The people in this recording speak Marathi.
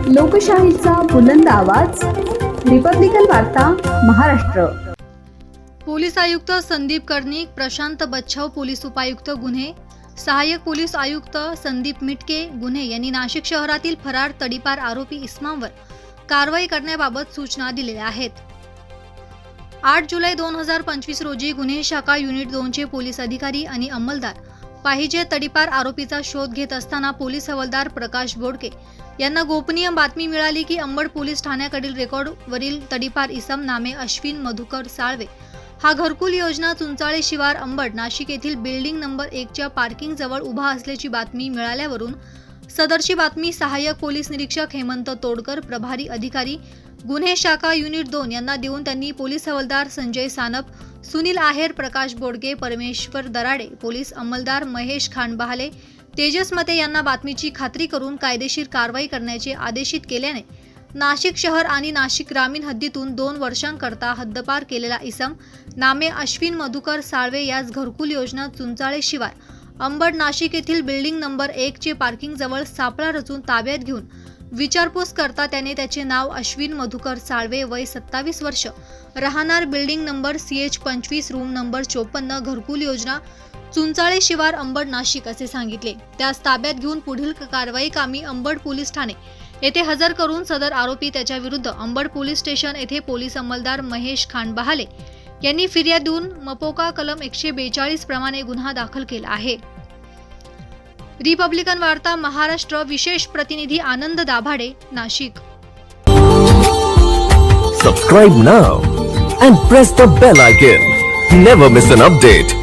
लोकशाहीचा बुलंद आवाज, रिपब्लिकन वार्ता, महाराष्ट्र। पोलीस आयुक्त संदीप कर्णिक, प्रशांत बच्छाव पोलीस उपायुक्त गुन्हे, सहाय्यक पोलीस आयुक्त संदीप मिटके गुन्हे यांनी नाशिक शहरातील फरार तडीपार आरोपी इस्मामवर कारवाई करण्याबाबत सूचना दिलेल्या आहेत। 8 जुलै 2025 रोजी गुन्हे शाखा युनिट 2 चे पोलीस अधिकारी आणि अंमलदार पाहिजे तडीपार आरोपीचा शोध घेत असताना पोलीस हवालदार प्रकाश बोडके यांना गोपनीय बातमी मिळाली की अंबड पोलीस ठाण्याकडील रेकॉर्डवरील तडीपार इसम नामे अश्विन मधुकर साळवे हा घरकुल योजना चुंचाळे शिवार अंबड नाशिक येथील बिल्डिंग नंबर 1 च्या पार्किंग जवळ उभा असल्याची बातमी मिळाल्यावरून सदरची बातमी सहाय्यक पोलीस निरीक्षक हेमंत तोडकर, प्रभारी अधिकारी गुन्हे शाखा युनिट 2 यांना देऊन त्यांनी पोलीस हवालदार संजय सानप, सुनील आहेर, प्रकाश बोडके, परमेश्वर दराडे, पोलीस अंमलदार महेश खांडबहाले, तेजस मते यांना बातमीची खात्री करून कायदेशीर कारवाई करण्याचे आदेशित केल्याने नाशिक शहर आणि नाशिक ग्रामीण हद्दीतून 2 वर्षांकरता हद्दपार केलेला इसम नामे अश्विन मधुकर साळवे यास घरकुल योजना चुंचाळे शिवार अंबड नाशिक येथील बिल्डिंग नंबर 1 चे पार्किंग जवळ सापळा रचून ताब्यात घेऊन विचारपूस करता त्याने त्याचे नाव अश्विन मधुकर साळवे, वय 27 वर्ष, राहणार building number CH 25 room number 54 घरकुल योजना चुंचाळे शिवार अंबड नाशिक असे सांगितले। त्यास ताब्यात घेऊन पुढील कारवाई कामी अंबड पोलीस ठाणे येथे हजर करून सदर आरोपी त्याच्या विरुद्ध अंबड पोलीस स्टेशन येथे पोलीस अंमलदार महेश खांडबहाले यांनी फिर्याद देऊन मपोका कलम 142 प्रमाणे गुन्हा दाखल केला आहे। रिपब्लिकन वार्ता महाराष्ट्र, विशेष प्रतिनिधी आनंद Dabhade, Nashik. Subscribe now and press the bell icon. Never miss an update.